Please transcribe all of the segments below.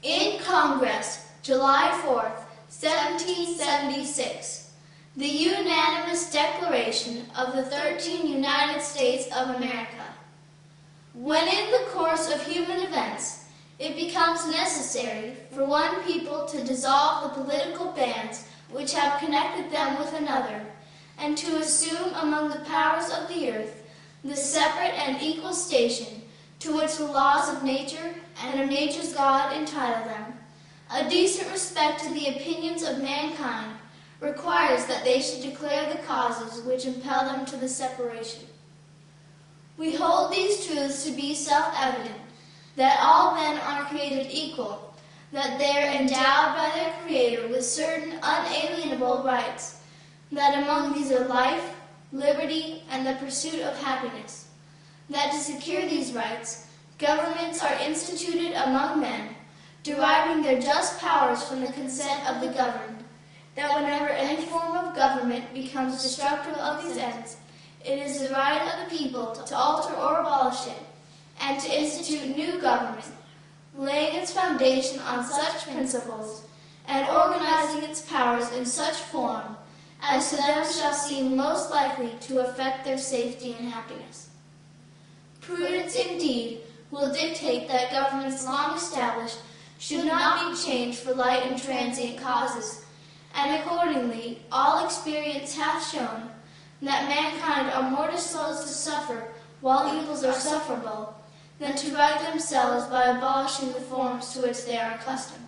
In Congress, July 4th, 1776, the unanimous Declaration of the 13 United States of America. When in the course of human events, it becomes necessary for one people to dissolve the political bands which have connected them with another, and to assume among the powers of the earth the separate and equal station to which the laws of nature and of nature's God entitle them, a decent respect to the opinions of mankind requires that they should declare the causes which impel them to the separation. We hold these truths to be self-evident, that all men are created equal, that they are endowed by their Creator with certain unalienable rights, that among these are life, liberty, and the pursuit of happiness, that to secure these rights, governments are instituted among men, deriving their just powers from the consent of the governed, that whenever any form of government becomes destructive of these ends, it is the right of the people to alter or abolish it, and to institute new government, laying its foundation on such principles, and organizing its powers in such form as to them shall seem most likely to affect their safety and happiness. Prudence, indeed, will dictate that governments long established should not be changed for light and transient causes, and accordingly all experience hath shown that mankind are more disposed to suffer while evils are sufferable than to right themselves by abolishing the forms to which they are accustomed.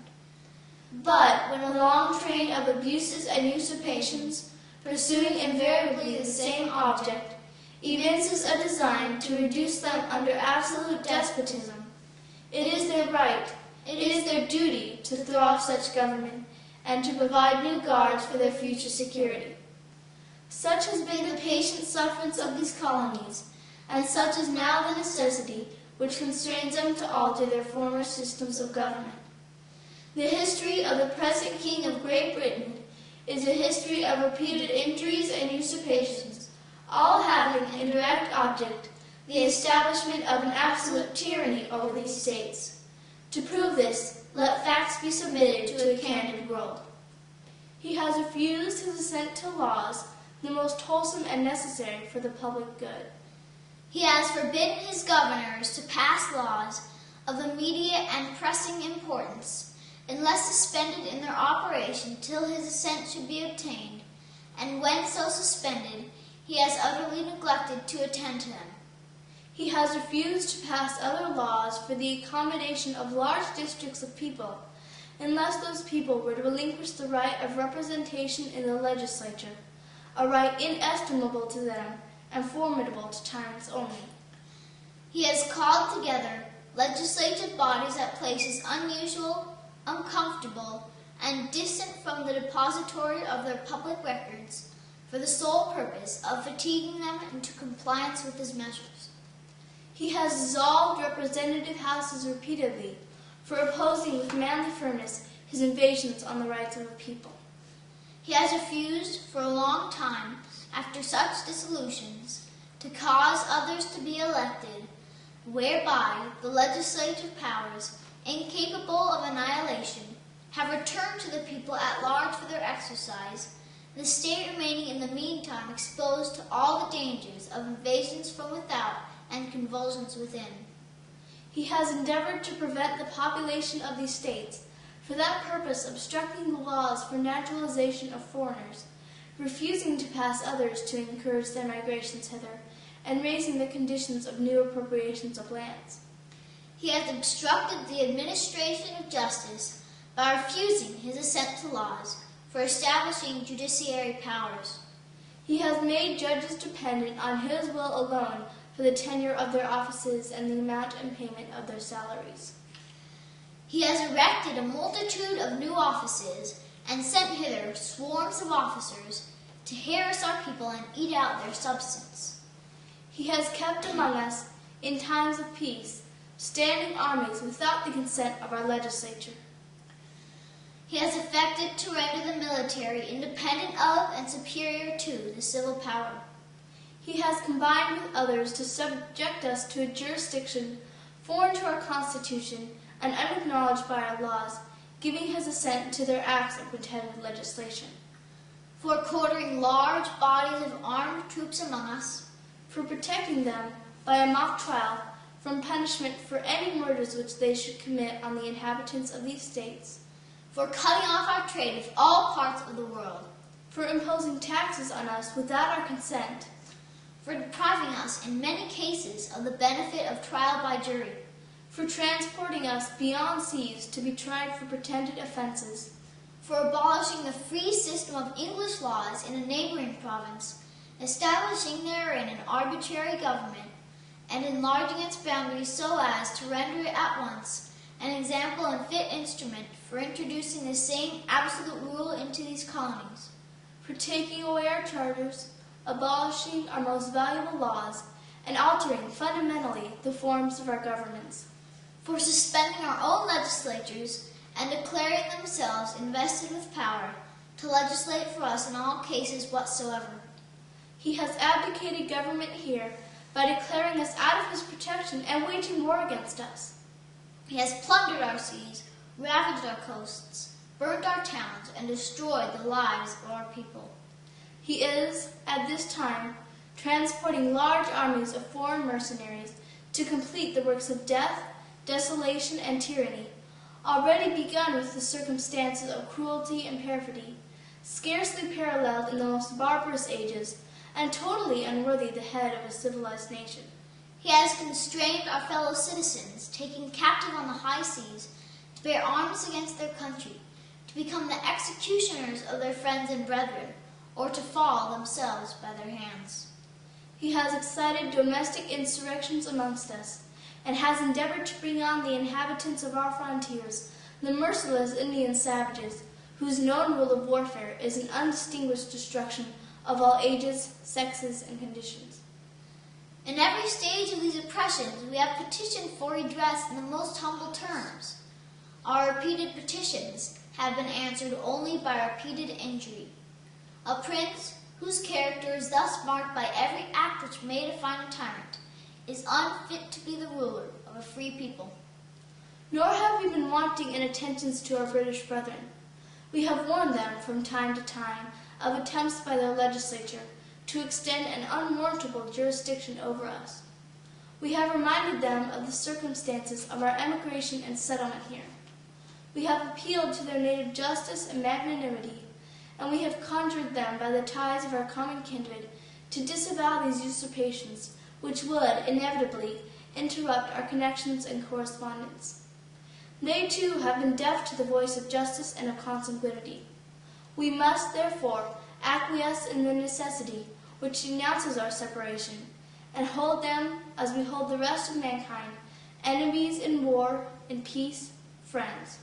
But when a long train of abuses and usurpations, pursuing invariably the same object, evinces a design to reduce them under absolute despotism, it is their right, it is their duty to throw off such government and to provide new guards for their future security. Such has been the patient sufferance of these colonies, and such is now the necessity which constrains them to alter their former systems of government. The history of the present King of Great Britain is a history of repeated injuries and usurpations, all having in direct object the establishment of an absolute tyranny over these states. To prove this, let facts be submitted to a candid world. He has refused his assent to laws, the most wholesome and necessary for the public good. He has forbidden his governors to pass laws of immediate and pressing importance, unless suspended in their operation till his assent should be obtained, and when so suspended, he has utterly neglected to attend to them. He has refused to pass other laws for the accommodation of large districts of people, unless those people were to relinquish the right of representation in the legislature, a right inestimable to them and formidable to tyrants only. He has called together legislative bodies at places unusual, uncomfortable, and distant from the depository of their public records, for the sole purpose of fatiguing them into compliance with his measures. He has dissolved representative houses repeatedly for opposing with manly firmness his invasions on the rights of the people. He has refused for a long time, after such dissolutions, to cause others to be elected, whereby the legislative powers, incapable of annihilation, have returned to the people at large for their exercise, the state remaining in the meantime exposed to all the dangers of invasions from without and convulsions within. He has endeavored to prevent the population of these states, for that purpose obstructing the laws for naturalization of foreigners, refusing to pass others to encourage their migrations hither, and raising the conditions of new appropriations of lands. He has obstructed the administration of justice by refusing his assent to laws for establishing judiciary powers. He has made judges dependent on his will alone for the tenure of their offices and the amount and payment of their salaries. He has erected a multitude of new offices and sent hither swarms of officers to harass our people and eat out their substance. He has kept among us, in times of peace, standing armies without the consent of our legislature. He has effected to render the military independent of and superior to the civil power. He has combined with others to subject us to a jurisdiction foreign to our Constitution and unacknowledged by our laws, giving his assent to their acts of pretended legislation. For quartering large bodies of armed troops among us. For protecting them, by a mock trial, from punishment for any murders which they should commit on the inhabitants of these states. For cutting off our trade with all parts of the world. For imposing taxes on us without our consent. For depriving us, in many cases, of the benefit of trial by jury. For transporting us beyond seas to be tried for pretended offenses. For abolishing the free system of English laws in a neighboring province, establishing therein an arbitrary government, and enlarging its boundaries so as to render it at once an example and fit instrument for introducing the same absolute rule into these colonies. For taking away our charters, abolishing our most valuable laws, and altering fundamentally the forms of our governments. For suspending our own legislatures and declaring themselves invested with power to legislate for us in all cases whatsoever. He has abdicated government here by declaring us out of his protection and waging war against us. He has plundered our seas, ravaged our coasts, burned our towns, and destroyed the lives of our people. He is, at this time, transporting large armies of foreign mercenaries to complete the works of death, desolation, and tyranny, already begun with the circumstances of cruelty and perfidy, scarcely paralleled in the most barbarous ages, and totally unworthy the head of a civilized nation. He has constrained our fellow citizens, taken captive on the high seas, to bear arms against their country, to become the executioners of their friends and brethren, or to fall themselves by their hands. He has excited domestic insurrections amongst us, and has endeavored to bring on the inhabitants of our frontiers the merciless Indian savages, whose known rule of warfare is an undistinguished destruction of all ages, sexes, and conditions. In every stage of these oppressions, we have petitioned for redress in the most humble terms. Our repeated petitions have been answered only by repeated injury. A prince, whose character is thus marked by every act which may define a tyrant, is unfit to be the ruler of a free people. Nor have we been wanting in attentions to our British brethren. We have warned them from time to time of attempts by their legislature to extend an unwarrantable jurisdiction over us. We have reminded them of the circumstances of our emigration and settlement here. We have appealed to their native justice and magnanimity, and we have conjured them by the ties of our common kindred to disavow these usurpations, which would, inevitably, interrupt our connections and correspondence. They, too, have been deaf to the voice of justice and of consanguinity. We must, therefore, acquiesce in the necessity which denounces our separation, and hold them, as we hold the rest of mankind, enemies in war, in peace, friends.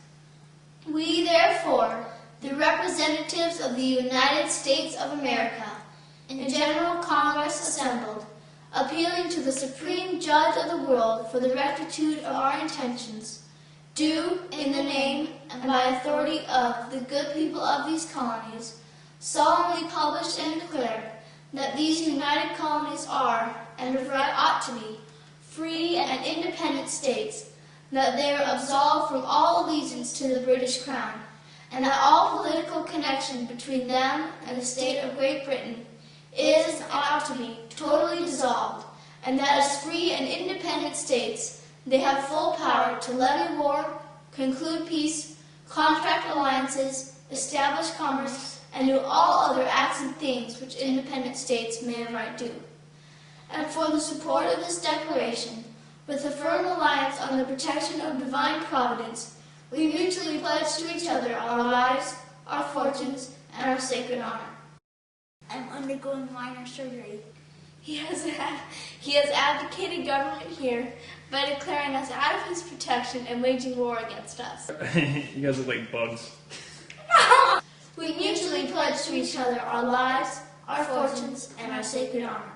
We, therefore, the representatives of the United States of America, in General Congress assembled, appealing to the Supreme Judge of the world for the rectitude of our intentions, do, in the name and by authority of the good people of these colonies, solemnly publish and declare that these united colonies are, and of right ought to be, free and independent states, that they are absolved from all allegiance to the British Crown, and that all political connection between them and the state of Great Britain is and ought to be totally dissolved, and that as free and independent states they have full power to levy war, conclude peace, contract alliances, establish commerce, and do all other acts and things which independent states may of right do. And for the support of this declaration, with a firm reliance on the protection of divine providence, we mutually pledge to each other our lives, our fortunes, and our sacred honor. I'm undergoing minor surgery. He has abdicated government here by declaring us out of his protection and waging war against us. You guys look like bugs. We mutually pledge to each other our lives, our fortunes, and our sacred honor.